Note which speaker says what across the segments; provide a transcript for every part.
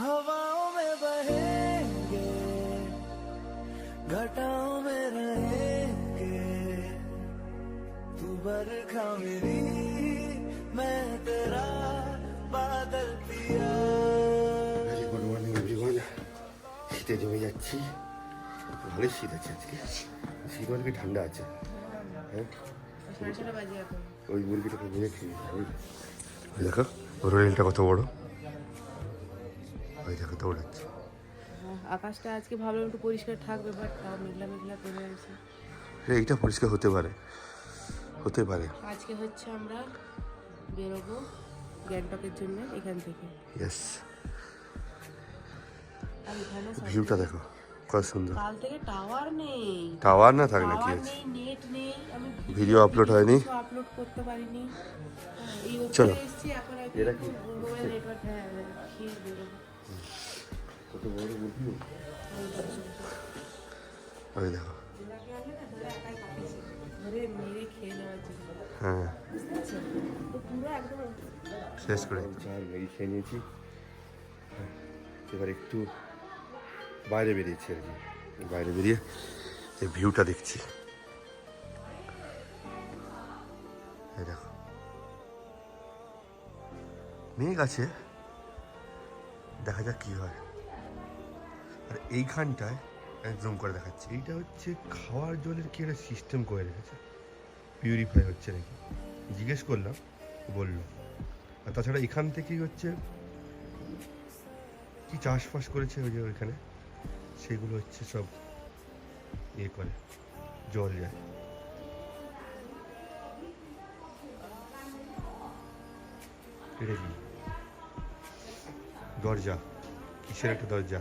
Speaker 1: हवाओं में बहेंगे, घटाओं में रहेंगे, तू बरखा मेरी, मैं तेरा बादल पिया।
Speaker 2: Good morning everyone. শীতে জমে যাচ্ছি, ভালোই শীত আছে আজকে। শীত মানে কি ঠান্ডা আছে? হ্যাঁ, ওই মুরগিটাকে বুঝেছি। দেখো রোয়েলটা কত বড়, ওই দেখো দৌড়াচ্ছে।
Speaker 3: আকাশটা আজকে ভাবলাম একটু পরিষ্কার থাকবে, বাট তাও মেঘলা মেঘলা করে আছে।
Speaker 2: এইটা পরিষ্কার হতে পারে, হতে পারে।
Speaker 3: আজকে হচ্ছে আমরা বেরোবো গ্যাংটকের জন্য এখান থেকে।
Speaker 2: ইয়েস,
Speaker 3: আর এখানে
Speaker 2: ভিউটা দেখো কত সুন্দর।
Speaker 3: কাল থেকে টাওয়ার নেই,
Speaker 2: টাওয়ার না থাক না কি আছে,
Speaker 3: নেট নেই, আমি
Speaker 2: ভিডিও আপলোড হয়নি,
Speaker 3: আপলোড করতে পারিনি। এই
Speaker 2: চলো।
Speaker 3: এসেছি এখন
Speaker 2: এরা কি
Speaker 3: মোবাইল নেটওয়ার্ক, হ্যাঁ কি বেরোবো।
Speaker 2: কত বড় মুরগি, ওই দেখো।
Speaker 3: ধরে মেরে খেয়ে নেওয়ার জন্য।
Speaker 2: হ্যাঁ,
Speaker 3: বুঝতে পারছেন তো পুরো একদম
Speaker 2: শেষ করে চার ম্যাগি খেয়ে নিয়েছি। এবার একটু বাইরে বেরিয়েছি আর কি, বাইরে বেরিয়ে এই ভিউটা দেখছি। এই দেখো মেঘ আছে, দেখা যাক কি হয়। আর এইখানটায় একদম করে দেখাচ্ছে, এইটা হচ্ছে খাওয়ার জলের কি একটা সিস্টেম করে রেখেছে, পিউরিফাই হচ্ছে নাকি জিজ্ঞেস করলাম, বললো। আর তাছাড়া এখান থেকেই হচ্ছে কি চাষবাস করেছে ওই যে ওইখানে, সেগুলো হচ্ছে সব ইয়ে করে, জল যায়। এটা কি দরজা, কিসের একটা দরজা?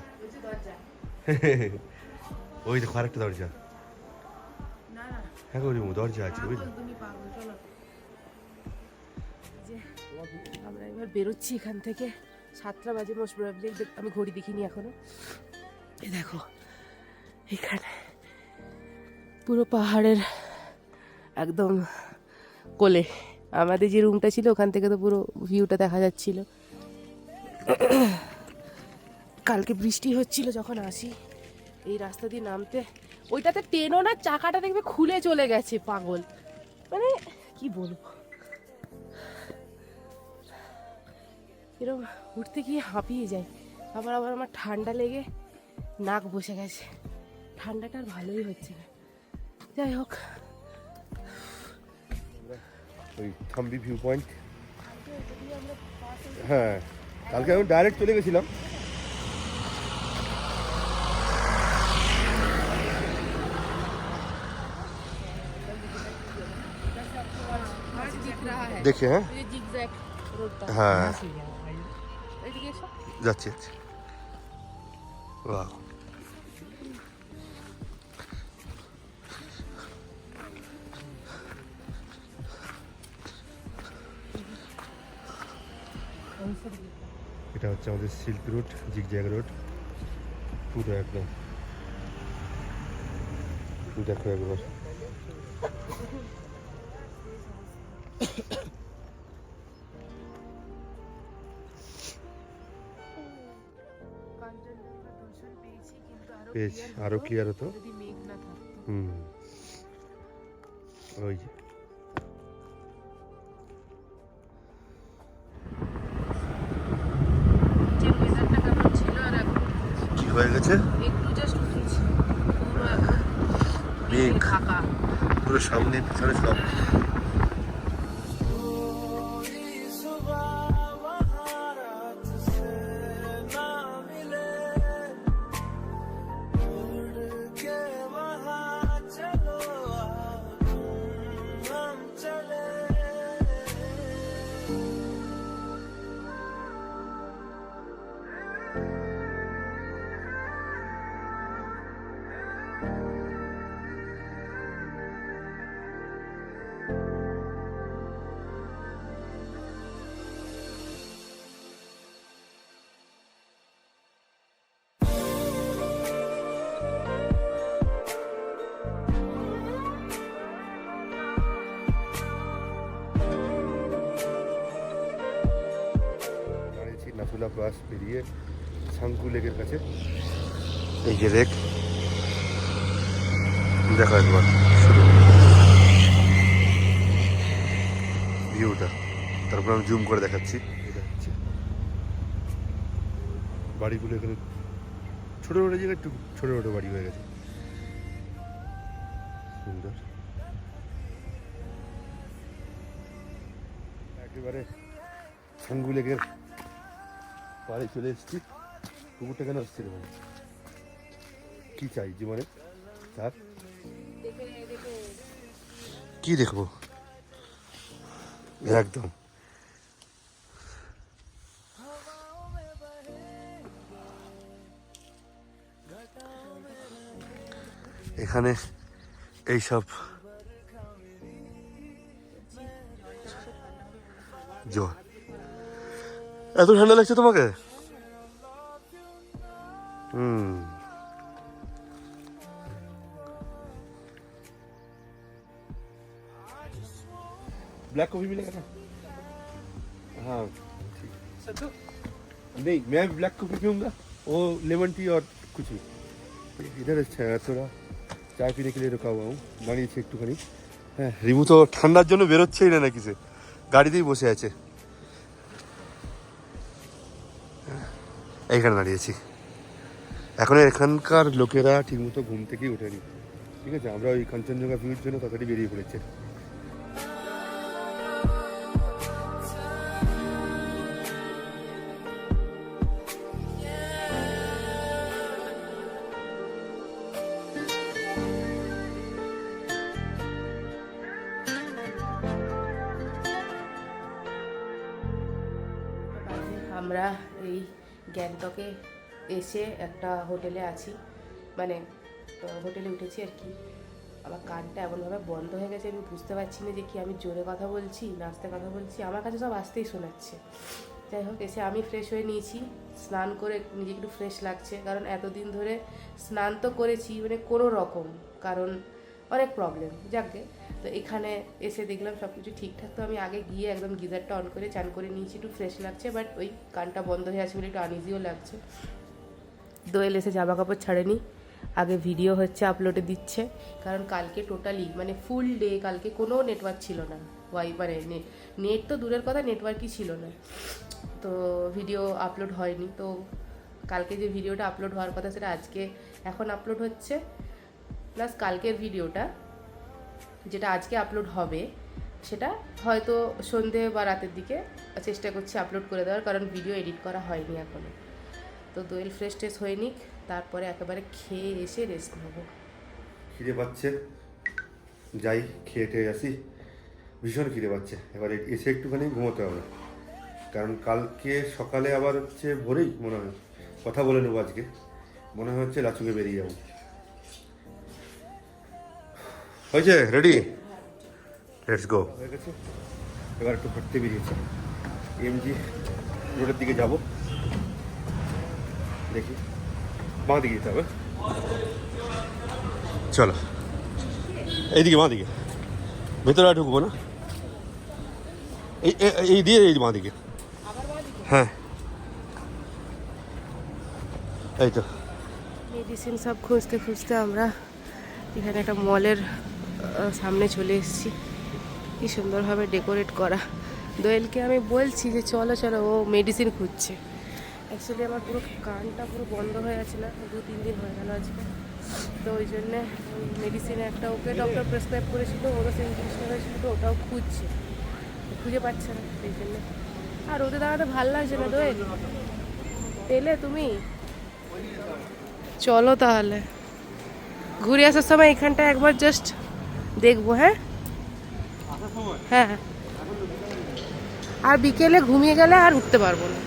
Speaker 2: ওই দেখো আর একটা দরজা।
Speaker 3: না না
Speaker 2: হ্যাঁ গো দরজা আছে বুঝলি।
Speaker 3: তুমি পাগল, চলো। যে আমরা এবার বেরোচ্ছি এখান থেকে, 7টা বাজে মোস্ট প্রবাবলি, আমি ঘড়ি দেখিনি এখনো। এই দেখো এখানে পুরো পাহাড়ের একদম কোলে আমাদের যে রুমটা ছিল, ওখান থেকে তো পুরো ভিউটা দেখা যাচ্ছিল। কালকে বৃষ্টি হচ্ছিল যখন আসি এই রাস্তা দিয়ে নামতে, ওইটাতে ট্রেনও না, চাকাটা দেখবে খুলে চলে গেছে, পাগল মানে কি বলবো। এরকম উঠতে গিয়ে হাঁপিয়ে যায়। আবার আমার ঠান্ডা লেগে নাক বসে গেছে, ঠান্ডাটা আর ভালোই হচ্ছে না। যাই হোক,
Speaker 2: ওই থাম্বি ভিউ পয়েন্ট। হ্যাঁ, কালকে আমি ডাইরেক্ট চলে গেছিলাম। দেখে হ্যাঁ হ্যাঁ যাচ্ছি যাচ্ছি। বাহ, এটা হচ্ছে আমাদের সিল্ক রুট, জিগজ্যাগ রোড, পুরো একদম দেখো একবার। পেয়েছি, আরো ক্লিয়ার হতো
Speaker 3: যদি মেঘ না থাকতো।
Speaker 2: ওই যে
Speaker 3: ওয়েদারটা কেমন ছিল আর এখন
Speaker 2: কি হয়ে গেছে,
Speaker 3: একটু জাস্ট উঠেছি, পুরো এখন
Speaker 2: মেঘ
Speaker 3: ঢাকা।
Speaker 2: পুরো সামনে পিছনে সব। নাথুলা পাস পেরিয়ে সাংকু লেকের কাছে। এই যে লেক, দেখো একবার শুধু ভিউটা, তারপর আমি জুম করে দেখাচ্ছি। এটা হচ্ছে বাড়িগুলো এখানে ছোটো ছোটো জায়গায় একটু ছোটো ছোটো বাড়ি হয়ে গেছে, সুন্দর। একেবারে সাংকু লেকের পাড়ে চলে এসেছি। কুকুরটা কেন আসছিল মানে কি চাই জীবনে তার, কি দেখবো একদম। এখানে এইসব জল, এত ঠান্ডা লাগছে তোমাকে? ब्लैक कॉफी मिलेगा ना? हाँ ठीक। नहीं मैं ब्लैक कॉफी पीऊंगा, वो लेमन टी और कुछ भी। इधर थोड़ा चाय पीने के लिए रुका हुआ हूँ, দাঁড়িয়েছি একটুখানি। হ্যাঁ, রিমু তো ঠান্ডার জন্য বেরোচ্ছেই না নাকি, সে গাড়িতেই বসে আছে। এইখানে দাঁড়িয়েছি এখন। এখানকার লোকেরা ঠিকমতো ঘুম থেকেই ওঠেনি, ঠিক আছে? আমরা ওই কাঞ্চনজঙ্ঘা ভিউর জন্য তাড়াতাড়ি বেরিয়ে পড়েছে।
Speaker 3: আমরা এই গ্যাংটকে এসে একটা হোটেলে আছি, মানে হোটেলে উঠেছি আর কি। আমার কানটা এমনভাবে বন্ধ হয়ে গেছে, আমি বুঝতে পারছি না যে কি আমি জোরে কথা বলছি না আস্তে কথা বলছি, আমার কাছে সব আস্তেই শোনাচ্ছে। যাই হোক, এসে আমি ফ্রেশ হয়ে নিয়েছি, স্নান করে নিজে একটু ফ্রেশ লাগছে, কারণ এতদিন ধরে স্নান তো করেছি মানে কোনো রকম, কারণ অনেক প্রবলেম যাকে। তো এখানে এসে দেখলাম সব কিছু ঠিকঠাক, তো আমি আগে গিয়ে একদম গিজারটা অন করে চান করে নিয়েছি, একটু ফ্রেশ লাগছে, বাট ওই কানটা বন্ধ হয়ে আছে বলে একটু আনইজিও লাগছে। দোয়েল এসে জামা কাপড় ছাড়েনি, আগে ভিডিও হচ্ছে আপলোডে দিচ্ছে, কারণ কালকে টোটালি মানে ফুল ডে কালকে কোনো নেটওয়ার্ক ছিল না, মানে নেট তো দূরের কথা, নেটওয়ার্কই ছিল না, তো ভিডিও আপলোড হয়নি। তো কালকে যে ভিডিওটা আপলোড হওয়ার কথা সেটা আজকে এখন আপলোড হচ্ছে, প্লাস কালকের ভিডিওটা যেটা আজকে আপলোড হবে সেটা হয়তো সন্ধে বা রাতের দিকে চেষ্টা করছি আপলোড করে দেওয়ার, কারণ ভিডিও এডিট করা হয়নি এখনও। তো দোয়েল ফ্রেশ ট্রেশ হয়ে নিক, তারপরে একেবারে খেয়ে এসে রেস্ট নেবো।
Speaker 2: খিদে পাচ্ছে, যাই খেয়ে টেয়ে আসি, ভীষণ খিদে পাচ্ছে। এবার এসে একটুখানি ঘুমোতে হবে, কারণ কালকে সকালে আবার হচ্ছে ভোরেই মনে হয় কথা বলে নেবো। আজকে মনে হচ্ছে লাচুকে বেরিয়ে যাবো। হয়েছে, রেডি, লেটস গো। হয়ে গেছে, এবার একটু হাঁটতে বেরিয়েছি, এমজি রোডের দিকে যাব। দেখি বাঁ দিকে যেতে হবে, চলো এইদিকে বাঁ দিকে, ভেতরে আর ঢুকবো না, এই দিয়ে এই বাঁ দিকে। হ্যাঁ এই তো।
Speaker 3: মেডিসিন সব খুঁজতে খুঁজতে আমরা এখানে একটা মলের সামনে চলে এসেছি, কি সুন্দরভাবে ডেকোরেট করা। দোয়েলকে আমি বলছি যে চলো চলো, ও মেডিসিন খুঁজছে। অ্যাকচুয়ালি আমার পুরো কানটা পুরো বন্ধ হয়ে আছে, না 2-3 দিন হয়ে গেল আজকে, তো ওই জন্যে মেডিসিন একটা ওকে ডক্টর প্রেসক্রাইব করেছিল, ওরও সেম জিনিসটা হয়েছিল, তো ওটাও খুঁজছে, খুঁজে পাচ্ছে না সেই জন্যে। আর ওদের দাঁড়াতে ভালো লাগছে না। দোয়েল পেলে তুমি, চলো তাহলে ঘুরে আসার সময় এখানটা একবার জাস্ট দেখবো। হ্যাঁ হ্যাঁ, আর বিকেলে ঘুমিয়ে গেলে আর উঠতে পারবো না।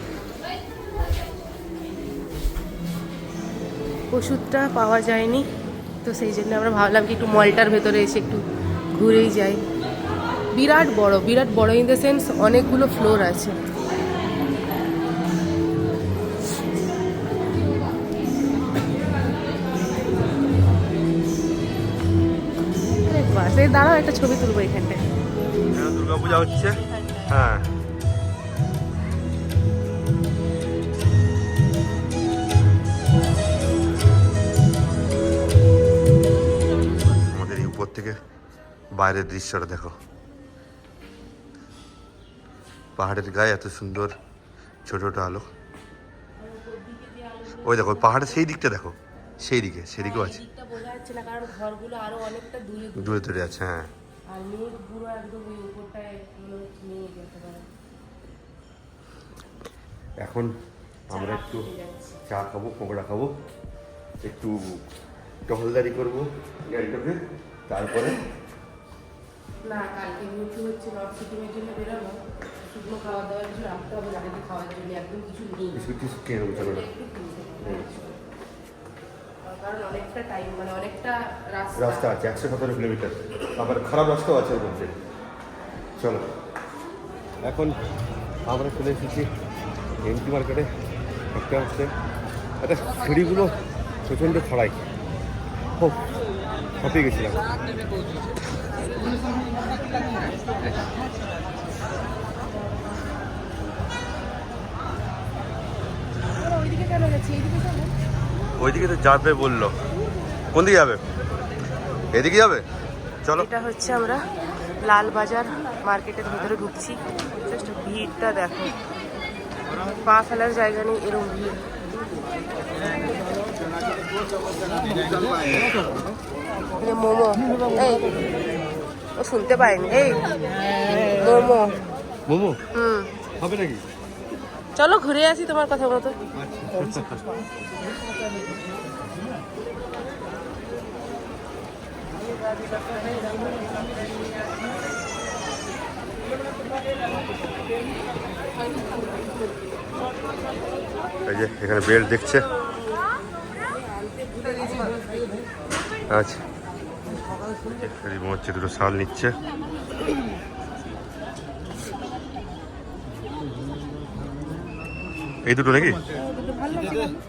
Speaker 3: ওষুধটা পাওয়া যায়নি, তো সেই জন্য আমরা ভাবলাম কি একটু মলটার ভেতরে এসে একটু ঘুরেই যাই। বিরাট বড় ইন দ্য সেন্স অনেকগুলো ফ্লোর আছে। বাসে দাঁড়াও, একটা ছবি তুলবো এখানটায়।
Speaker 2: দুর্গা পূজা হচ্ছে, হ্যাঁ বাইরের দৃশ্যটা দেখো, পাহাড়ের গায়ে এত সুন্দর ছোট ছোট আলো। ওই দেখো পাহাড়ের সেই দিকটা দেখো, সেই দিকে সেদিকেও আছে,
Speaker 3: দিকটা বোঝা যাচ্ছে না কারণ ঘরগুলো আরো অনেকটা দূরে দূরে।
Speaker 2: দূরে দূরে আছে। হ্যাঁ
Speaker 3: আর মেঘ পুরো একদম ওই উপরটায় মনে হচ্ছে মেঘ একেবারে।
Speaker 2: এখন আমরা একটু চা খাবো, পকোড়া খাবো, একটু টহলদারি করবো গ্যাংটকে, তারপরে
Speaker 3: না কালকে যেহেতু হচ্ছে নর্থ সিকিমের জন্য বেরোবো, শুকনো খাওয়া দাওয়ার কিছু রাখতে হবে, গাড়িতে খাওয়ার জন্য একদম কিছু নেই।
Speaker 2: বিস্কুট টিস্কুট কিনে নেবো, চলো না।
Speaker 3: একটু কিনতে হবে। কারণ অনেকটা টাইম মানে অনেকটা
Speaker 2: রাস্তা আছে 117 কিলোমিটার, আবার খারাপ রাস্তাও আছে ওর মধ্যে। চলো এখন আমরা চলে এসেছি এমটি মার্কেটে। একটা হচ্ছে একটা সিঁড়িগুলো প্রচণ্ড ছড়াই, খুব ছাপিয়ে গেছিলাম।
Speaker 3: ওইদিকে কেন যাচ্ছি, এইদিকে যাবো।
Speaker 2: ওইদিকে তো যাবে বললো, কোন দিকে যাবে? এদিকে যাবে, চলো।
Speaker 3: এটা হচ্ছে আমরা লালবাজার মার্কেটের ভিতরে ঢুকছি। জাস্ট ভিড়টা দেখো, পা ফেলার জায়গা নেই, এরকম ভিড়। মোমো, এই ও শুনতে পাইনি, এই মোমো।
Speaker 2: মোমো
Speaker 3: হুম,
Speaker 2: হবে নাকি?
Speaker 3: চলো ঘুরে আসি তোমার কথা মতো।
Speaker 2: এই যে এখানে বেল্ট দেখছে, আচ্ছা হচ্ছে দুটো শাল নিচ্ছে। এই দুটো নাকি?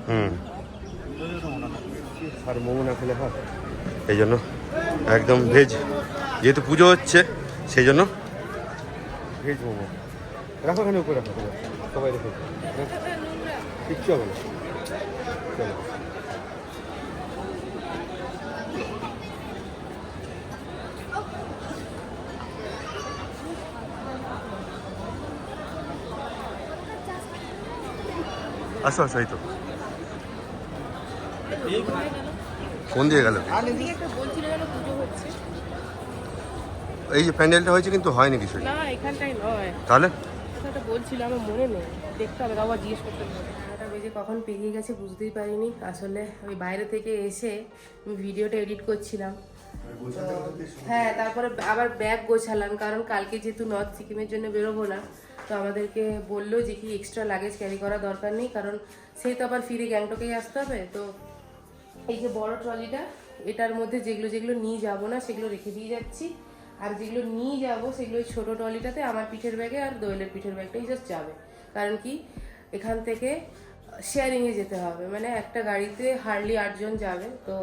Speaker 2: হুম, আর মোমো না খেলে হয়, এই জন্য একদম ভেজ, যেহেতু পুজো হচ্ছে সেই জন্য ভেজ মোমো। রাখো এখানে উপরে রাখো, সবাই রেখো, কিচ্ছু হবে না। চলো আসো আসো, এই তো কোন দিয়ে গেল? এই যে প্যান্ডেলটা হয়েছে কিন্তু হয়নি কিছু।
Speaker 3: না এখানটাই নয়,
Speaker 2: তাহলে
Speaker 3: কথাটা বলছিল আমার মনে নেই, দেখতে হবে, আবার জিজ্ঞেস করতে হবে। 11টা বেজে কখন পেরিয়ে গেছে বুঝতেই পারিনি। আসলে ওই বাইরে থেকে এসে আমি ভিডিওটা এডিট করছিলাম। হ্যাঁ, তারপরে আবার ব্যাগ গোছালাম, কারণ কালকে যেহেতু নর্থ সিকিমের জন্য বেরোবো না, তো আমাদেরকে বললো যে কি এক্সট্রা লাগেজ ক্যারি করার দরকার নেই, কারণ সেই তো আবার ফিরে গ্যাংটকেই আসতে হবে। তো এই যে বড় ট্রলিটা, এটার মধ্যে যেগুলো যেগুলো নিয়ে যাবো না সেগুলো রেখে দিয়ে যাচ্ছি, আর যেগুলো নিয়ে যাবো সেগুলো ওই ছোটো ট্রলিটাতে আমার পিঠের ব্যাগে আর দোয়েলের পিঠের ব্যাগটাই জাস্ট যাবে। কারণ কি এখান থেকে শেয়ারিংয়ে যেতে হবে, মানে একটা গাড়িতে হার্ডলি 8 জন যাবে, তো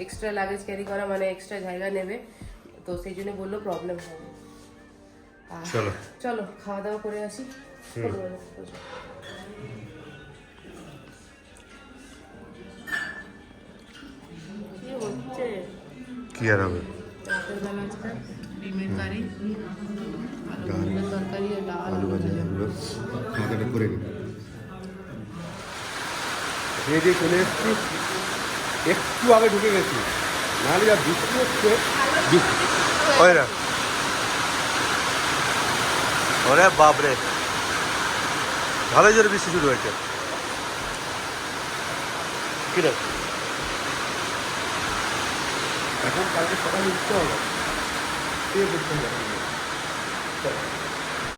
Speaker 3: এক্সট্রা লাগেজ ক্যারি করা মানে এক্সট্রা জায়গা নেবে, তো সেই জন্য বললো প্রবলেম হবে।
Speaker 2: চলো
Speaker 3: চলো খাওয়া দাওয়া করে আসি। কি হচ্ছে?
Speaker 2: কি আর হবে?
Speaker 3: রাতের বেলা আজকে ডিমের কারি, তরকারি আর ডাল,
Speaker 2: আলু ভাজা, এগুলো খাওয়া করে নি, খেয়ে দিয়ে চলে এসেছি, একটু আগে ঢুকে গেছি, নাহলে যা বৃষ্টি হচ্ছে। ওরে বাপরে, ভালোই জোরে বৃষ্টি শুরু হয়েছে। কি রে, এখন কালকে সকালে উঠতে হবে,